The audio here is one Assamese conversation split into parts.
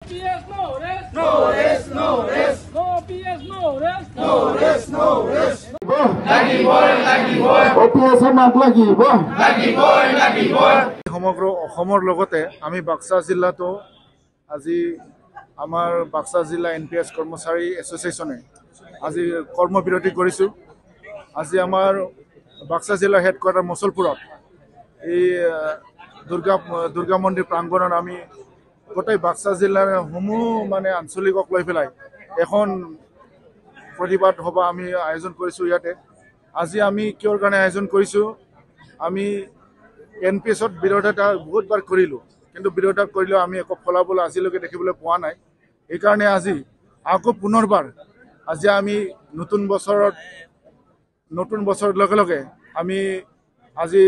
PS no rest. No rest, no rest. No PS no rest. No rest, no rest. Lagi boy. OPS মাক লাগিব। Lagi boy. সমগ্র অসমৰ লগতে আমি বাক্সা জিলাতো আজি আমাৰ বাক্সা জিলা NPS কৰ্মচাৰী এছ'চিয়েশ্যনে আজি কৰ্মবিৰতি কৰিছো। আজি আমাৰ বাক্সা জিলা হেডকোৱাৰ্টাৰ মছলপুৰত এই দুৰ্গা মন্দিৰ প্ৰাংগণত আমি গোটেই বাক্সা জিলাৰ সমূহ মানে আঞ্চলিকক লৈ পেলাই এখন প্ৰতিবাদ সভা আমি আয়োজন কৰিছো। ইয়াতে আজি আমি কিয়ৰ কাৰণে আয়োজন কৰিছো, আমি NPSত বিৰোধিতা বহুতবাৰ কৰিলোঁ, কিন্তু বিৰোধিতা কৰিলেও আমি একো ফলাফল আজিলৈকে দেখিবলৈ পোৱা নাই। সেইকাৰণে আজি আকৌ পুনৰবাৰ আজি আমি নতুন বছৰৰ লগে লগে আমি আজি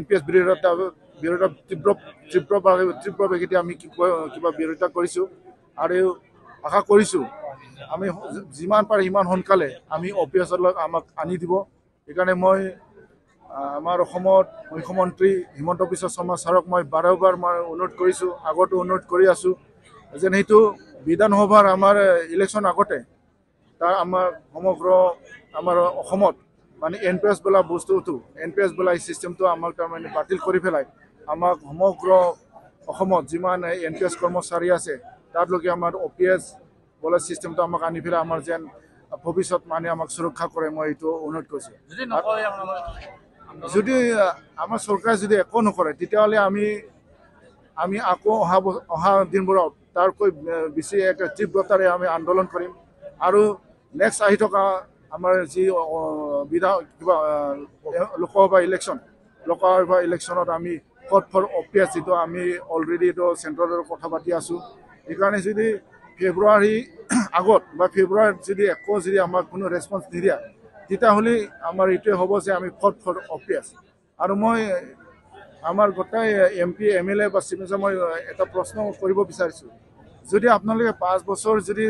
NPS বিৰোধিতা তীব্ৰভাৱে আমি কিবা বিৰোধিতা কৰিছোঁ আৰু আশা কৰিছোঁ আমি যিমান পাৰে সিমান সোনকালে আমি OPSত আমাক আনি দিব। সেইকাৰণে মই আমাৰ অসমত মুখ্যমন্ত্ৰী হিমন্ত বিশ্ব শৰ্মা ছাৰক মই বাৰম্বাৰ অনুৰোধ কৰিছোঁ, আগতো অনুৰোধ কৰি আছোঁ যেন সেইটো বিধানসভাৰ আমাৰ ইলেকশ্যন আগতে তাৰ আমাৰ সমগ্ৰ আমাৰ অসমত মানে NPS বোলা বস্তুটো NPS বোলা এই চিষ্টেমটো আমাক তাৰমানে বাতিল কৰি পেলাই আমাক সমগ্ৰ অসমত যিমান NPS কৰ্মচাৰী আছে তাতলৈকে আমাৰ OPS বোলা চিষ্টেমটো আমাক আনি পেলাই আমাৰ যেন ভৱিষ্যত মানে আমাক সুৰক্ষা কৰে, মই এইটো অনুৰোধ কৰিছোঁ। যদি আমাৰ চৰকাৰে যদি একো নকৰে তেতিয়াহ'লে আমি আকৌ অহা দিনবোৰত তাৰকৈ বেছি এক তীব্ৰতাৰে আমি আন্দোলন কৰিম আৰু নেক্সট আহি থকা আমাৰ যি লোকসভা ইলেকশ্যনত আমি ফৰ OPS যিটো আমি অলৰেডি এইটো চেণ্ট্ৰেলৰ কথা পাতি আছোঁ। সেইকাৰণে যদি ফেব্ৰুৱাৰী আগত বা ফেব্ৰুৱাৰীত যদি একো যদি আমাক কোনো ৰেছপন্স নিদিয়া তেতিয়াহ'লে আমাৰ এইটোৱে হ'ব যে আমি ফৰ OPS। আৰু মই আমাৰ গোটেই MP MLA বা চিফ মই এটা প্ৰশ্ন কৰিব বিচাৰিছোঁ, যদি আপোনালোকে 5 বছৰ যদি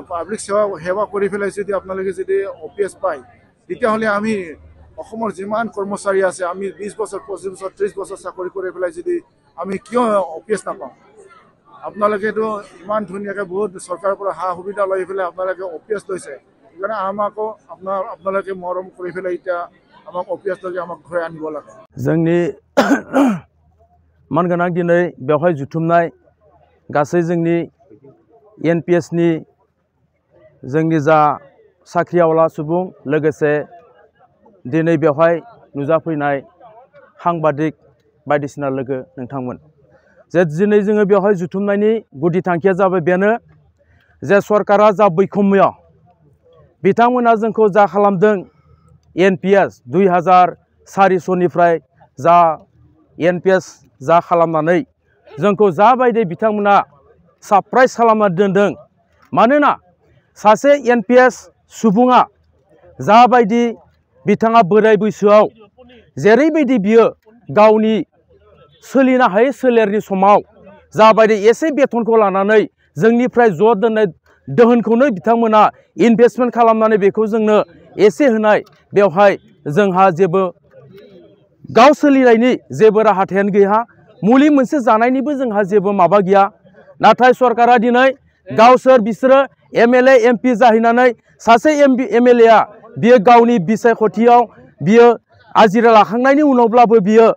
পাব্লিক সেৱা কৰি পেলাই যদি আপোনালোকে যদি OPS পায় তেতিয়াহ'লে আমি অসমৰ যিমান কৰ্মচাৰী আছে আমি 20 বছৰ 25 বছৰ 30 বছৰ চাকৰি কৰি পেলাই যদি আমি কিয় OPS নাপাওঁ? আপোনালোকেতো ইমান ধুনীয়াকৈ বহুত চৰকাৰৰ পৰা সা সুবিধা লৈ পেলাই আপোনালোকে OPS লৈছে, সেইকাৰণে আমাকো আপোনালোকে মৰম কৰি পেলাই এতিয়া আমাক OPSলৈকে আমাক ঘূৰাই আনিব লাগে। जोंनि मानगोनां दिनै बेवहाय जुथुमनाय गासै जोंनि NPSनि जोंनि जा साख्रिआवला सुबुं लोगोसे दिनै बेवहाय नुजाफैनाय साংবাদিक बायदिसिना लोगो नोंथांमोन जे दिनै जोङो बेवहाय जुथुमनायनि गुदि थांखिया जाबाय बेनो जे सरकारा जा बैखम्य बिथांमोना जोंखौ जा खालामदों NPS 2004 सननिफ्राय जा NPS जा खालामनानै जोंखौ जाबायदि बिथांमोना सारप्राइज खालामना दोनदों। मानोना सासे NPS सुबुङा जाबायदि बिथाङा बोराय बैसोआव जेरैबायदि बियो गावनि सोलिनो हायै सोलेरनि समाव जाबायदि एसे बेथनखौ लानानै जोंनिफ्राय ज' दोननाय दोहोनखौनो बिथांमोना इनभेस्टमेन्ट खालामनानै बेखौ जोंनो एसे होनाय, बेवहाय जोंहा जेबो गाव सोलिनायनि जेबो राहाथायानो गैया, मुलि मोनसे जानायनिबो जोंहा जेबो माबा गैया। नाथाय सरकारा दिनै बिसोरो MLA MP जाहैनानै सासे MLA बियो गावनि बिसायख'थियाव बियो आजिरा लाखांनायनि उनावब्लाबो बियो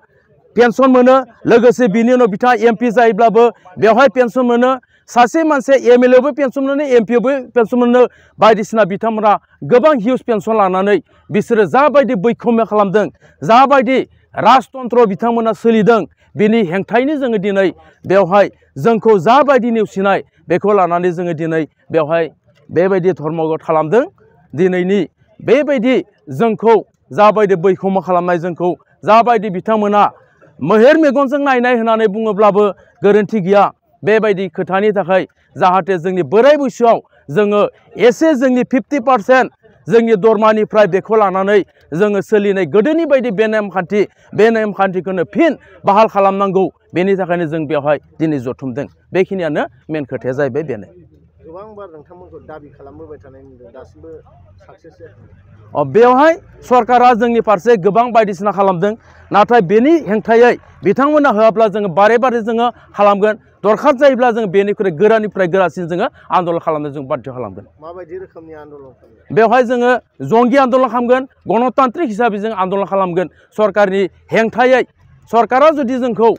पेन्सन मोनो, लोगोसे बिनि उनाव बिथाङा MP जायोब्लाबो बेवहाय पेन्सन मोनो। सासे मानसि MLAबो पेन्सन मोनो, MPबो पेन्सन मोनो, बायदिसिना बिथांमोना गोबां हिउज पेन्सन लानानै बिसोरो जाबायदि बैखम्य खालामदों, जाबायदि राजतन्त्र बिथांमोना सोलिदों, बिनि हेंथायैनो जोङो दिनै बेवहाय जोंखौ जाबायदि नेवसिनाय बेखौ लानानै जोङो दिनै बेवहाय बेबायदि धर्मघट खालामदों। दिनैनि बेबायदि जोंखौ जाबायदि बैखम्य खालामनाय, जोंखौ जाबायदि बिथांमोना मोहेर मेगनजों नायनाय होननानै बुङोब्लाबो गोरोन्थि गैया। बेबायदि खोथानि थाखाय जाहाथे जोंनि बोराय बैसोआव जोङो एसे जोंनि 50% जोंनि दरमानिफ्राय बेखौ लानानै जोङो सोलिनाय गोदोनि बायदि बे नेमखान्थिखौनो फिन बाहाल खालामनांगौ, बेनि थाखायनो जों बेवहाय दिनै जथुमदों। बेखिनियानो मेन खोथाया जाहैबाय बेनो। गोबांबार नोंथांमोनखौ दाबि खालामबोबाय थानाय नुदों, दासिमबो साक्सेस जायाखै। बेवहाय सरकारा जोंनि फारसे गोबां बायदिसिना खालामदों, नाथाय बेनि हेंथायै बिथांमोना होआब्ला जोङो बारे बारे जोङो खालामगोन। दरखार जायोब्ला जों बेनिख्रुइ गोरानिफ्राय गोरासिन जोङो आन्दलन खालामनो जों बाध्य खालामगोन माबायदि रोखोमनि आन्दलन खालामगोन बेवहाय जोङो जंगि आन्दलन खालामगोन गणतान्त्रिक हिसाबै जों आन्दलन खालामगोन सरकारनि हेंथायै सरकारा जुदि जोंखौ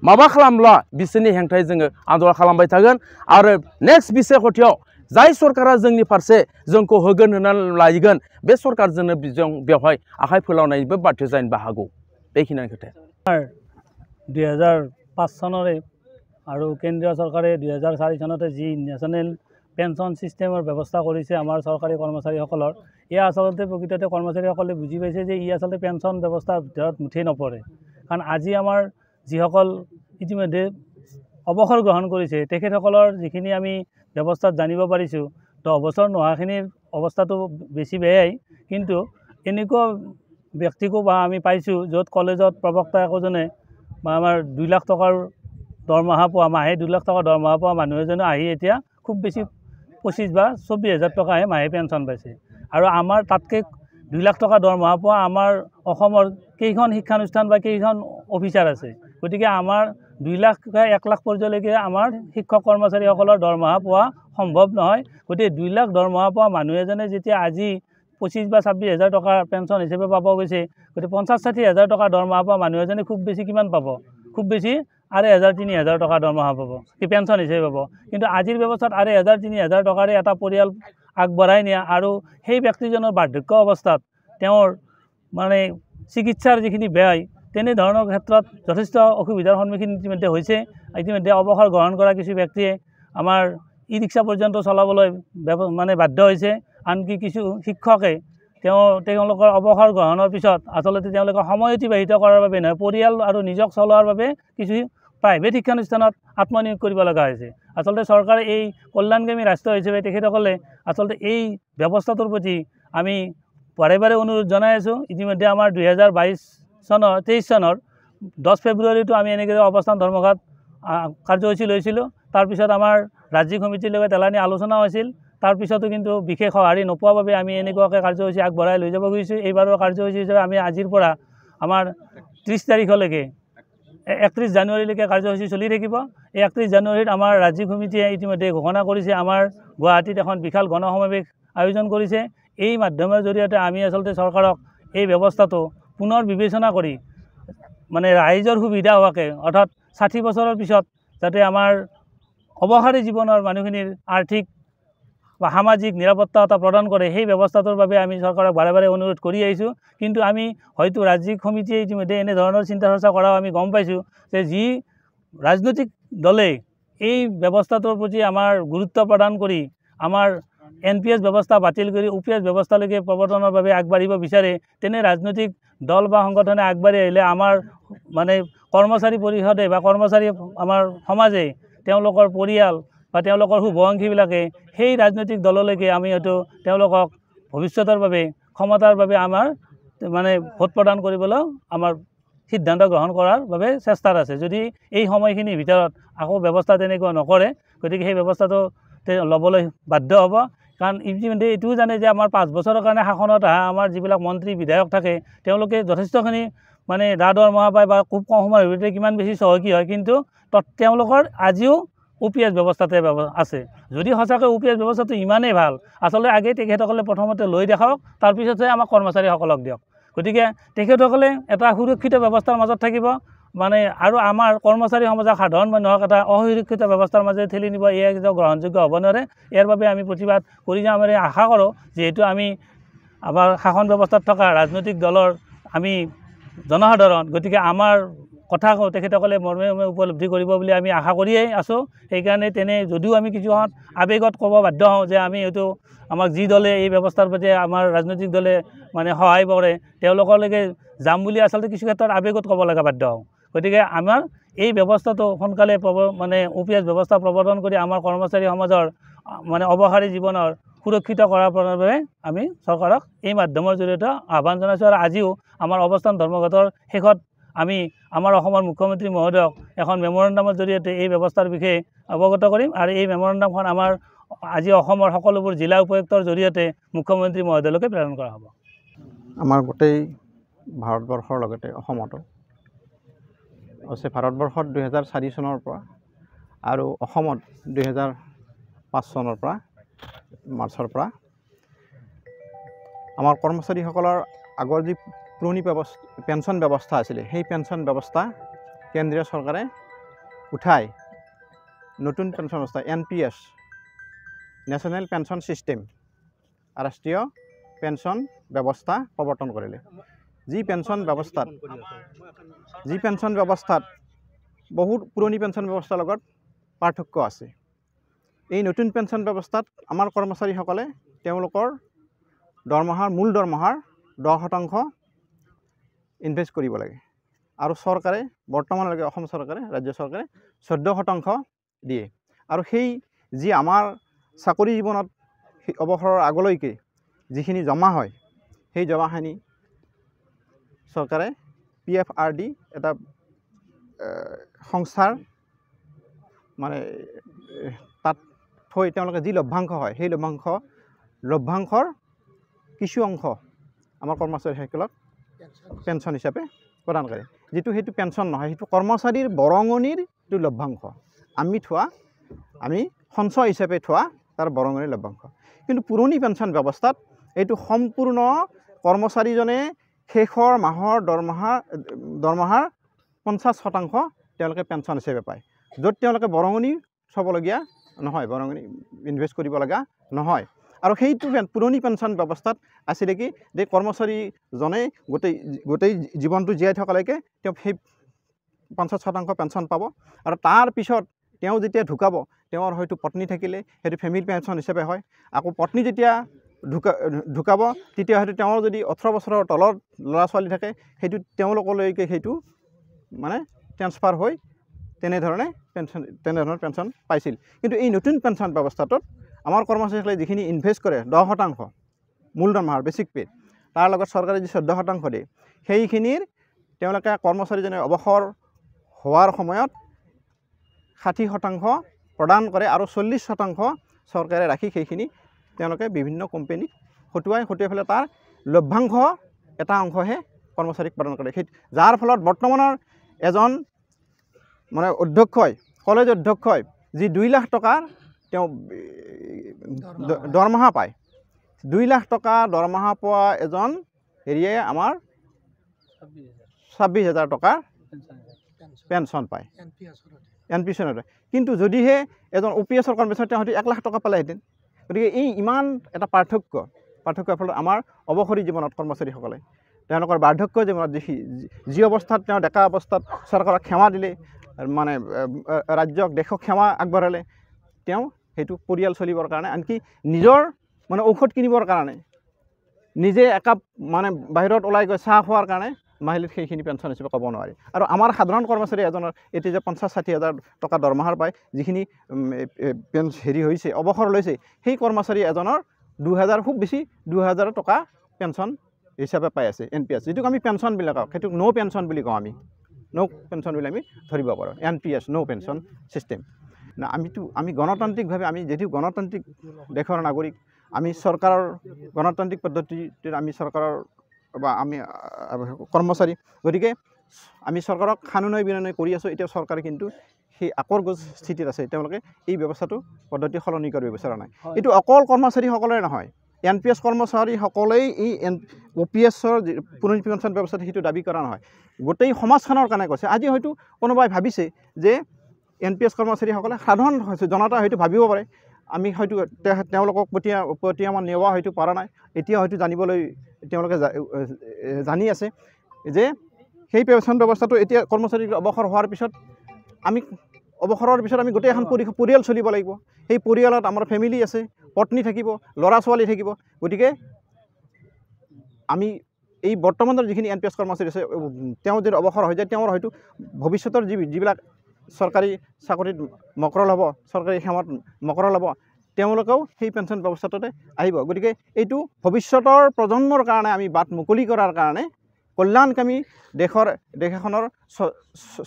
माबा खालामब्ला बिसोरनि हेंथायै जोङो आन्दलन खालामबाय थागोन आरो नेक्स्ट बिसायखथियाव जाय सरकारा जोंनि फारसे जोंखौ होगोन होननानै लायगोन बे सरकारजोंनो जों बेवहाय आखाइ फोलावनायनिबो बाध्य जानोबो हागौ बेखिनियानो खोथाया 2005 চনৰে আৰু কেন্দ্ৰীয় চৰকাৰে 2004 চনতে যি নেশ্যনেল পেঞ্চন ছিষ্টেমৰ ব্যৱস্থা কৰিছে আমাৰ চৰকাৰী কৰ্মচাৰীসকলৰ এয়া আচলতে প্ৰকৃততে কৰ্মচাৰীসকলে বুজি পাইছে যে ই আচলতে পেঞ্চন ব্যৱস্থাৰ ভিতৰত মুঠেই নপৰে কাৰণ আজি আমাৰ যিসকল ইতিমধ্যে অৱসৰ গ্ৰহণ কৰিছে তেখেতসকলৰ যিখিনি আমি ব্যৱস্থাত জানিব পাৰিছোঁ 10 বছৰ নোহোৱাখিনিৰ অৱস্থাটো বেছি বেয়াই কিন্তু এনেকুৱা ব্যক্তিকো বা আমি পাইছোঁ য'ত কলেজত প্ৰবক্তা একোজনে বা আমাৰ 2 লাখ টকাৰ দৰমহা পোৱা মাহে 2 লাখ টকা দৰমহা পোৱা মানুহ এজনে আহি এতিয়া খুব বেছি 25 বা 24,000 টকাহে মাহে পেঞ্চন পাইছে আৰু আমাৰ তাতকৈ 2 লাখ টকা দৰমহা পোৱা আমাৰ অসমৰ কেইখন শিক্ষানুষ্ঠান বা কেইখন অফিচাৰ আছে গতিকে আমাৰ 2 লাখ বা 1 লাখ পৰ্যন্তলৈকে আমাৰ শিক্ষক কৰ্মচাৰীসকলৰ দৰমহা পোৱা সম্ভৱ নহয় গতিকে 2 লাখ দৰমহা পোৱা মানুহ এজনে যেতিয়া আজি 25 বা 26,000 টকা পেঞ্চন হিচাপে পাব গৈছে গতিকে 50-60,000 টকা দৰমহা পোৱা মানুহ এজনে খুব বেছি কিমান পাব খুব বেছি 3,000 টকা দৰমহা পাব কি পেঞ্চন হিচাপে পাব কিন্তু আজিৰ ব্যৱস্থাত 3,000 টকাৰে এটা পৰিয়াল আগবঢ়াই নিয়া আৰু সেই ব্যক্তিজনৰ বাৰ্ধক্য অৱস্থাত তেওঁৰ মানে চিকিৎসাৰ যিখিনি ব্যয় তেনেধৰণৰ ক্ষেত্ৰত যথেষ্ট অসুবিধাৰ সন্মুখীন ইতিমধ্যে হৈছে ইতিমধ্যে অৱসৰ গ্ৰহণ কৰা কিছু ব্যক্তিয়ে আমাৰ ই ৰিক্সা পৰ্যন্ত চলাবলৈ মানে বাধ্য হৈছে আনকি কিছু শিক্ষকে তেওঁলোকৰ অৱসৰ গ্ৰহণৰ পিছত আচলতে তেওঁলোকে সময় অতিবাহিত কৰাৰ বাবে নহয় পৰিয়াল আৰু নিজক চলোৱাৰ বাবে কিছু প্ৰাইভেট শিক্ষানুষ্ঠানত আত্মনিয়োগ কৰিব লগা হৈছে আচলতে চৰকাৰে এই কল্যাণকামী ৰাষ্ট্ৰ হিচাপে তেখেতসকলে আচলতে এই ব্যৱস্থাটোৰ প্ৰতি আমি বাৰে বাৰে অনুৰোধ জনাই আছোঁ ইতিমধ্যে আমাৰ 23 চনৰ 10 ফেব্ৰুৱাৰীটো আমি এনেকৈ অৱস্থান ধৰ্মঘাট কাৰ্যসূচী লৈছিলোঁ তাৰপিছত আমাৰ ৰাজ্যিক সমিতিৰ লগত এলানি আলোচনা হৈছিল তাৰপিছতো কিন্তু বিশেষ সঁহাৰি নোপোৱাৰ বাবে আমি এনেকুৱাকৈ কাৰ্যসূচী আগবঢ়াই লৈ যাব খুজিছোঁ এইবাৰৰ কাৰ্যসূচী হিচাপে আমি আজিৰ পৰা আমাৰ 30 তাৰিখলৈকে 31 জানুৱাৰীলৈকে কাৰ্যসূচী চলি থাকিব এই 31 জানুৱাৰীত আমাৰ ৰাজ্যিক সমিতিয়ে ইতিমধ্যে ঘোষণা কৰিছে আমাৰ গুৱাহাটীত এখন বিশাল গণসমাৱেশ আয়োজন কৰিছে এই মাধ্যমৰ জৰিয়তে আমি আচলতে চৰকাৰক এই ব্যৱস্থাটো পুনৰ বিবেচনা কৰি মানে ৰাইজৰ সুবিধা হোৱাকৈ অৰ্থাৎ 60 বছৰৰ পিছত যাতে আমাৰ অৱসৰী জীৱনৰ মানুহখিনিৰ আৰ্থিক বা সামাজিক নিৰাপত্তা এটা প্ৰদান কৰে সেই ব্যৱস্থাটোৰ বাবে আমি চৰকাৰক বাৰে বাৰে অনুৰোধ কৰি আহিছোঁ কিন্তু আমি হয়তো ৰাজ্যিক সমিতিয়ে ইতিমধ্যে এনেধৰণৰ চিন্তা চৰ্চা কৰাও আমি গম পাইছোঁ যে যি ৰাজনৈতিক দলে এই ব্যৱস্থাটোৰ প্ৰতি আমাৰ গুৰুত্ব প্ৰদান কৰি আমাৰ NPS ব্যৱস্থা বাতিল কৰি OPS ব্যৱস্থালৈকে প্ৰৱৰ্তনৰ বাবে আগবাঢ়িব বিচাৰে তেনে ৰাজনৈতিক দল বা সংগঠনে আগবাঢ়ি আহিলে আমাৰ মানে কৰ্মচাৰী পৰিষদে বা কৰ্মচাৰী আমাৰ সমাজে তেওঁলোকৰ পৰিয়াল বা তেওঁলোকৰ শুভাকাংক্ষীবিলাকে সেই ৰাজনৈতিক দললৈকে আমি হয়তো তেওঁলোকক ভৱিষ্যতৰ বাবে ক্ষমতাৰ বাবে আমাৰ মানে ভোট প্ৰদান কৰিবলৈ আমাৰ সিদ্ধান্ত গ্ৰহণ কৰাৰ বাবে চেষ্টাত আছে যদি এই সময়খিনিৰ ভিতৰত আকৌ ব্যৱস্থা তেনেকুৱা নকৰে গতিকে সেই ব্যৱস্থাটো ল'বলৈ বাধ্য হ'ব কাৰণ ইতিমধ্যে এইটোও জানে যে আমাৰ 5 বছৰৰ কাৰণে শাসনত অহা আমাৰ যিবিলাক মন্ত্ৰী বিধায়ক থাকে তেওঁলোকে যথেষ্টখিনি মানে দৰমহা পায় বা খুব কম সময়ৰ ভিতৰতে কিমান বেছি চহকী হয় কিন্তু তেওঁলোকৰ আজিও OPS ব্যৱস্থাতে আছে যদি সঁচাকৈ OPS ব্যৱস্থাটো ইমানেই ভাল আচলতে আগে তেখেতসকলে প্ৰথমতে লৈ দেখাওক তাৰপিছতহে আমাক কৰ্মচাৰীসকলক দিয়ক গতিকে তেখেতসকলে এটা সুৰক্ষিত ব্যৱস্থাৰ মাজত থাকিব মানে আৰু আমাৰ কৰ্মচাৰী সমাজক সাধাৰণ মানুহক এটা অসুৰক্ষিত ব্যৱস্থাৰ মাজেৰে ঠেলি নিব এয়া কেতিয়াও গ্ৰহণযোগ্য হ'ব নোৱাৰে ইয়াৰ বাবে আমি প্ৰতিবাদ কৰি যাম আৰু আশা কৰোঁ যিহেতু আমি আমাৰ শাসন ব্যৱস্থাত থকা ৰাজনৈতিক দলৰ আমি জনসাধাৰণ গতিকে আমাৰ কথা কওঁ তেখেতসকলে মৰ্মে উপলব্ধি কৰিব বুলি আমি আশা কৰিয়েই আছোঁ সেইকাৰণে যদিও আমি কিছুমান আৱেগত ক'ব বাধ্য হওঁ যে আমি হয়তো আমাক যি দলে এই ব্যৱস্থাৰ প্ৰতি আমাৰ ৰাজনৈতিক দলে মানে সহায় কৰে তেওঁলোকলৈকে যাম বুলি আচলতে কিছু ক্ষেত্ৰত আৱেগত ক'ব লগা বাধ্য হওঁ গতিকে আমাৰ এই ব্যৱস্থাটো সোনকালে মানে OPS ব্যৱস্থা প্ৰৱৰ্তন কৰি আমাৰ কৰ্মচাৰী সমাজৰ মানে অৱসৰী জীৱনৰ সুৰক্ষিত কৰাৰ বাবে আমি চৰকাৰক এই মাধ্যমৰ জৰিয়তে আহ্বান জনাইছোঁ আৰু আজিও আমাৰ অৱস্থান ধৰ্মঘটৰ শেষত আমি আমাৰ অসমৰ মুখ্যমন্ত্ৰী মহোদয়ক এখন মেমৰেণ্ডামৰ জৰিয়তে এই ব্যৱস্থাৰ বিষয়ে অৱগত কৰিম আৰু এই মেমৰেণ্ডামখন আমাৰ আজি অসমৰ সকলোবোৰ জিলা উপায়ুক্তৰ জৰিয়তে মুখ্যমন্ত্ৰী মহোদয়লৈকে প্ৰেৰণ কৰা হ'ব আমাৰ গোটেই ভাৰতবৰ্ষৰ লগতে অসমতো অৱশ্যে ভাৰতবৰ্ষত 2004 চনৰ পৰা আৰু অসমত 2005 চনৰ পৰা মাৰ্চৰ পৰা আমাৰ কৰ্মচাৰীসকলৰ আগৰ যি পুৰণি পেঞ্চন ব্যৱস্থা আছিলে সেই পেঞ্চন ব্যৱস্থা কেন্দ্ৰীয় চৰকাৰে উঠাই নতুন পেঞ্চন ব্যৱস্থা NPS নেশ্যনেল পেঞ্চন সিস্টেম ৰাষ্ট্ৰীয় পেঞ্চন ব্যৱস্থা প্ৰৱৰ্তন কৰিলে। যি পেঞ্চন ব্যৱস্থাত বহুত পুৰণি পেঞ্চন ব্যৱস্থাৰ লগত পাৰ্থক্য আছে। এই নতুন পেঞ্চন ব্যৱস্থাত আমাৰ কৰ্মচাৰীসকলে তেওঁলোকৰ মূল দৰমহাৰ 10% ইনভেষ্ট কৰিব লাগে আৰু চৰকাৰে বৰ্তমানলৈকে অসম চৰকাৰে ৰাজ্য চৰকাৰে 14% দিয়ে। আৰু সেই যি আমাৰ চাকৰি জীৱনত অৱসৰৰ আগলৈকে যিখিনি জমা হয় সেই জমাখিনি চৰকাৰে PFRD এটা সংস্থাৰ মানে তাত থৈ তেওঁলোকে যি লভ্যাংশ হয় সেই লভ্যাংশৰ কিছু অংশ আমাৰ কৰ্মচাৰীসকলক পেঞ্চন হিচাপে প্ৰদান কৰে। যিটো সেইটো পেঞ্চন নহয়, সেইটো কৰ্মচাৰীৰ বৰঙণিৰ যিটো লভ্যাংশ আমি সঞ্চয় হিচাপে থোৱা তাৰ বৰঙণিৰ লভ্যাংশ। কিন্তু পুৰণি পেঞ্চন ব্যৱস্থাত এইটো সম্পূৰ্ণ কৰ্মচাৰীজনে শেষৰ মাহৰ দৰমহাৰ 50% তেওঁলোকে পেঞ্চন হিচাপে পায়, য'ত তেওঁলোকে বৰঙণি থ'বলগীয়া নহয়, বৰঙণি ইনভেষ্ট কৰিব লগা নহয়। আৰু সেইটো পুৰণি পেঞ্চন ব্যৱস্থাত আছিলে কি যে কৰ্মচাৰীজনে গোটেই জীৱনটো জীয়াই থকালৈকে তেওঁ সেই 50% পেঞ্চন পাব আৰু তাৰ পিছত তেওঁ যেতিয়া ঢুকাব তেওঁৰ হয়তো পত্নী থাকিলে সেইটো ফেমিলি পেঞ্চন হিচাপে হয়। আকৌ পত্নী যেতিয়া ঢুকাব তেতিয়া হয়তো তেওঁৰ যদি 18 বছৰৰ তলৰ ল'ৰা ছোৱালী থাকে সেইটো তেওঁলোকলৈকে সেইটো মানে ট্ৰেন্সফাৰ হৈ তেনেধৰণে পেঞ্চন পাইছিল। কিন্তু এই নতুন পেঞ্চন ব্যৱস্থাটোত আমাৰ কৰ্মচাৰীসকলে যিখিনি ইনভেষ্ট কৰে 10% মূল দৰমহাৰ বেচিক পে তাৰ লগত চৰকাৰে যি 14% দিয়ে সেইখিনিৰ তেওঁলোকে কৰ্মচাৰীজনে অৱসৰ হোৱাৰ সময়ত 60% প্ৰদান কৰে আৰু 40% চৰকাৰে ৰাখি সেইখিনি তেওঁলোকে বিভিন্ন কোম্পানীক হতুৱাই ফেলে তাৰ লভ্যাংশ এটা অংশহে কৰ্মচাৰীক প্ৰদান কৰে। যাৰ ফলত বৰ্তমানৰ এজন মানে কলেজ অধ্যক্ষই যি 2 লাখ টকাৰ তেওঁ দৰমহা পায়, 2 লাখ টকা দৰমহা পোৱা এজন হেৰিয়ে আমাৰ 26,000 টকাৰ পেঞ্চন পায় NPS। কিন্তু যদিহে এজন OPS কৰ্মচাৰী তেওঁ হয়তো 1 লাখ টকা পালেহেঁতেন। গতিকে এই ইমান এটা পাৰ্থক্যৰ ফলত আমাৰ অৱসৰী জীৱনত কৰ্মচাৰীসকলে তেওঁলোকৰ বাৰ্ধক্য জীৱনত যি অৱস্থাত তেওঁ ডেকা অৱস্থাত চৰকাৰক সেৱা দিলে মানে ৰাজ্যক দেশক সেৱা আগবঢ়ালে তেওঁ সেইটো পৰিয়াল চলিবৰ কাৰণে আনকি নিজৰ মানে ঔষধ কিনিবৰ কাৰণে নিজে একাপ মানে বাহিৰত ওলাই গৈ চাহ খোৱাৰ কাৰণে মাহিলীত সেইখিনি পেঞ্চন হিচাপে ক'ব নোৱাৰি। আৰু আমাৰ সাধাৰণ কৰ্মচাৰী এজনৰ এতিয়া যে 50-60,000 টকা দৰমহাৰ পায় যিখিনি হেৰি হৈছে অৱসৰ লৈছে সেই কৰ্মচাৰী এজনৰ 2,000 খুব বেছি 2,000 টকা পেঞ্চন হিচাপে পাই আছে NPS, যিটোক আমি পেঞ্চন বুলি কওঁ, সেইটোক ন' পেঞ্চন বুলি কওঁ, ন' পেঞ্চন বুলি আমি ধৰিব পাৰোঁ। NPS ন' পেঞ্চন ছিষ্টেম না আমি গণতান্ত্ৰিকভাৱে আমি যদিও গণতান্ত্ৰিক দেশৰ নাগৰিক আমি চৰকাৰৰ গণতান্ত্ৰিক পদ্ধতিত আমি চৰকাৰৰ বা আমি কৰ্মচাৰী, গতিকে আমি চৰকাৰক খানুনৈ বিনয় কৰি আছোঁ। এতিয়া চৰকাৰে কিন্তু সেই আকৰগোজ স্থিতিত আছে, তেওঁলোকে এই ব্যৱস্থাটো পদ্ধতি সলনি কৰিব বিচৰা নাই। এইটো অকল কৰ্মচাৰীসকলে নহয়, NPS কৰ্মচাৰীসকলেই এই OPSৰ পুৰণি পেঞ্চন ব্যৱস্থাটো সেইটো দাবী কৰা নহয়, গোটেই সমাজখনৰ কাৰণে কৈছে। আজি হয়তো কোনোবাই ভাবিছে যে NPS কৰ্মচাৰীসকলে সাধাৰণ জনতা হয়তো ভাবিব পাৰে আমি হয়তো তেওঁলোকক প্ৰতিয়ামান নেওয়া হয়তো পৰা নাই, এতিয়া হয়তো জানিবলৈ তেওঁলোকে জানি আছে যে সেই পেঞ্চন ব্যৱস্থাটো এতিয়া কৰ্মচাৰী অৱসৰ হোৱাৰ পিছত অৱসৰৰ পিছত আমি গোটেই এখন পৰিয়াল চলিব লাগিব। সেই পৰিয়ালত আমাৰ ফেমিলি আছে, পত্নী থাকিব, ল'ৰা ছোৱালী থাকিব। গতিকে আমি এই বৰ্তমানৰ যিখিনি NPS কৰ্মচাৰী আছে তেওঁ যদি অৱসৰ হৈ যায় তেওঁৰ হয়তো ভৱিষ্যতৰ যিবিলাক চৰকাৰী চাকৰিত মকৰল হ'ব, চৰকাৰী সেৱাত মকৰল হ'ব, তেওঁলোকেও সেই পেঞ্চন ব্যৱস্থাটোতে আহিব। গতিকে এইটো ভৱিষ্যতৰ প্ৰজন্মৰ কাৰণে আমি বাট মুকলি কৰাৰ কাৰণে কল্যাণকামী দেশ এখনৰ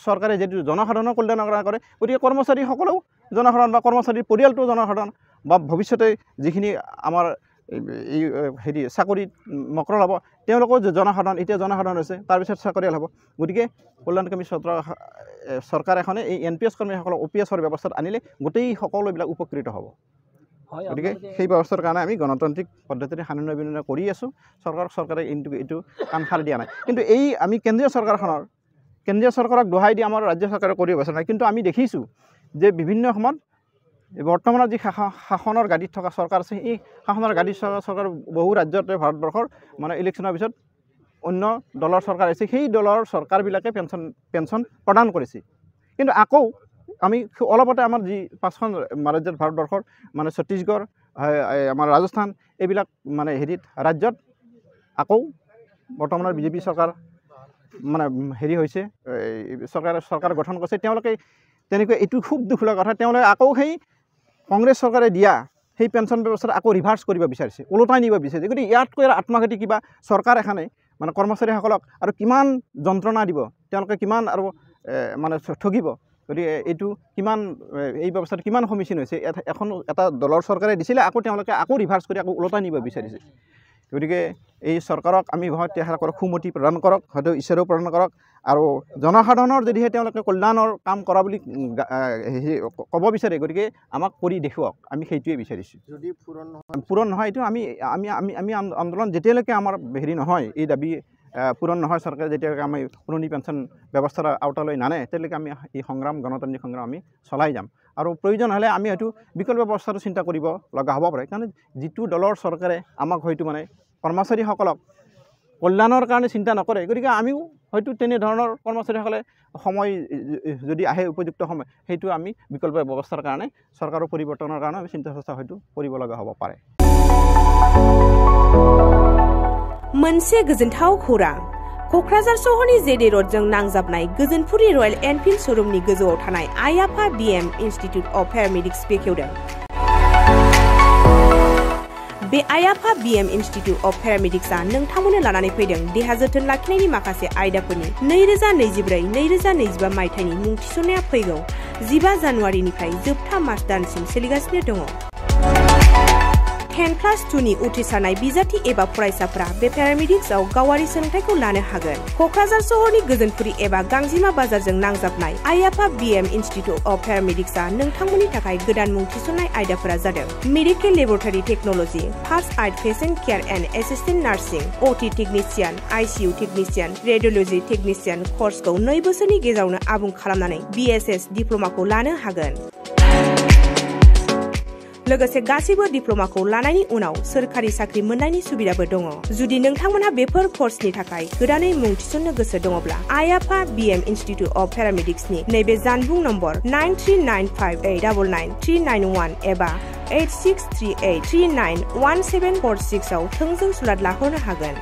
চৰকাৰে যিটো জনসাধাৰণৰ কল্যাণৰ কাৰণে কৰে, গতিকে কৰ্মচাৰীসকলেও জনসাধাৰণ বা কৰ্মচাৰীৰ পৰিয়ালটো জনসাধাৰণ বা ভৱিষ্যতে যিখিনি আমাৰ এই হেৰি চাকৰিত মকৰল হ'ব তেওঁলোকো জনসাধাৰণ এতিয়া জনসাধাৰণ হৈছে তাৰপিছত চাকৰিয়াল হ'ব গতিকে কল্যাণকামী চৰকাৰ এখনে এই NPS কৰ্মীসকলক OPSৰ ব্যৱস্থাত আনিলে গোটেই সকলোবিলাক উপকৃত হ'ব গতিকে সেই ব্যৱস্থাৰ কাৰণে আমি গণতান্ত্ৰিক পদ্ধতিৰে সাধাৰণ বিনিময় কৰি আছোঁ চৰকাৰে এইটো কাম সাৰ দিয়া নাই কিন্তু এই আমি কেন্দ্ৰীয় চৰকাৰক দোহাই দি আমাৰ ৰাজ্য চৰকাৰে কৰিব বিচৰা নাই কিন্তু আমি দেখিছোঁ যে বিভিন্ন সময়ত বৰ্তমানৰ যি শাসনৰ গাড়ীত থকা চৰকাৰ আছে এই শাসনৰ গাড়ীত চৰকাৰ বহু ৰাজ্যতে ভাৰতবৰ্ষৰ মানে ইলেকশ্যনৰ পিছত অন্য দলৰ চৰকাৰ আছে সেই দলৰ চৰকাৰবিলাকে পেঞ্চন প্ৰদান কৰিছে কিন্তু আকৌ আমি অলপতে আমাৰ যি 5খন ৰাজ্যত ভাৰতবৰ্ষৰ মানে ছত্তীশগড় আমাৰ ৰাজস্থান এইবিলাক মানে হেৰিত ৰাজ্যত আকৌ বৰ্তমানৰ বিজেপি চৰকাৰ মানে হেৰি হৈছে চৰকাৰ গঠন কৰিছে তেওঁলোকে তেনেকৈ এইটো খুব দুখ লগা কথা তেওঁলোকে আকৌ সেই কংগ্ৰেছ চৰকাৰে দিয়া সেই পেঞ্চন ব্যৱস্থাত আকৌ ৰিভাৰ্চ কৰিব বিচাৰিছে ওলোটাই নিব বিচাৰিছে গতিকে ইয়াতকৈ আত্মঘাতী কিবা চৰকাৰ এখনে মানে কৰ্মচাৰীসকলক আৰু কিমান যন্ত্ৰণা দিব তেওঁলোকে কিমান আৰু মানে ঠগিব গতিকে এইটো কিমান এই ব্যৱস্থাত কিমান সমীচীন হৈছে এটা দলৰ চৰকাৰে দিছিলে আকৌ তেওঁলোকে আকৌ ৰিভাৰ্চ কৰি আকৌ ওলোটাই নিব বিচাৰিছে গতিকে এই চৰকাৰক আমি ত্যাগ কৰক সুমতি প্ৰদান কৰক হয়তো ঈশ্বৰেও প্ৰদান কৰক আৰু জনসাধাৰণৰ যদিহে তেওঁলোকে কল্যাণৰ কাম কৰা বুলি ক'ব বিচাৰে গতিকে আমাক কৰি দেখুৱাওক আমি সেইটোৱে বিচাৰিছোঁ যদি পূৰণ নহয় এইটো আমি আন্দোলন যেতিয়ালৈকে আমাৰ হেৰি নহয় এই দাবী পূৰণ নহয় চৰকাৰে যেতিয়ালৈকে আমি পুৰণি পেঞ্চন ব্যৱস্থাৰ আওতালৈ নানে তেতিয়ালৈকে আমি এই সংগ্ৰাম গণতান্ত্ৰিক সংগ্ৰাম আমি চলাই যাম আৰু প্ৰয়োজন হ'লে আমি হয়তো বিকল্প ব্যৱস্থাটো চিন্তা কৰিব লগা হ'ব পাৰে কাৰণ যিটো দলৰ চৰকাৰে আমাক হয়তো মানে কৰ্মচাৰীসকলক কল্যাণৰ কাৰণে চিন্তা নকৰে গতিকে আমিও হয়তো তেনেধৰণৰ কৰ্মচাৰীসকলে সময় যদি আহে উপযুক্ত সময় সেইটো আমি বিকল্প ব্যৱস্থাৰ কাৰণে চৰকাৰৰ পৰিৱৰ্তনৰ কাৰণে আমি চিন্তা চৰ্চা হয়তো কৰিব লগা হ'ব পাৰে मोनसे गोजोनथाव खौरां क'क्राझार सहरनि जेडे रडजों नांजाबनाय गोजोनपुरि रयेल एनफिल्ड शोरूमनि गोजौआव थानाय आयाफा BM इन्स्टिट्युट अफ पेरामेडिक्स बेखेवदों बे आयाफा BM इन्स्टिट्युट अफ पेरामेडिक्सआ नोंथांमोननो लानानै फैदों देहा जोथोन लाखिनायनि माखासे आयदाफोरनि 2024-2025 मायथाइनि मुं थिसननाया फैगौ 15 जानुवारिनिफ्राय जोबथा मार्च दानसिम सोलिगासिनो दङ 10+2 नि उथ्रिसारनाय बिजाथि एबा फरायसाफोरा बे पेरामेडिक्सआव गावारि सोलोंथायखौ लानो हागोन क'क्राझार सहरनि गोजोनपुरि एबा गांजिमा बाजारजों नांजाबनाय आयाफा BM इन्स्टिट्युट अफ पेरामेडिक्सआ नोंथांमोननि थाखाय गोदान मुं थिसननाय आयदाफोरा जादों medical laboratory technology first aid patient care and assistant nursing OT technician ICU technician radiology technician कर्सखौ 2 बोसोरनि गेजेरावनो आबुं खालामनानै BSS डिप्ल'माखौ लानो हागोन लोगोसे गासैबो डिप्ल'माखौ लानायनि उनाव सोरखारि साख्रि मोननायनि सुबिदाबो दङ जुदि नोंथांमोनहा बेफोर कर्सनि थाखाय गोदानै मुं थिसननो गोसो दङब्ला आयाफा BM इन्स्टिट्युट अफ पेरामेडिक्सनि नैबे जानबुं नम्बर 9395899391 एबा 8638391746 आव थोंजों सुलाद लाहरनो हागोन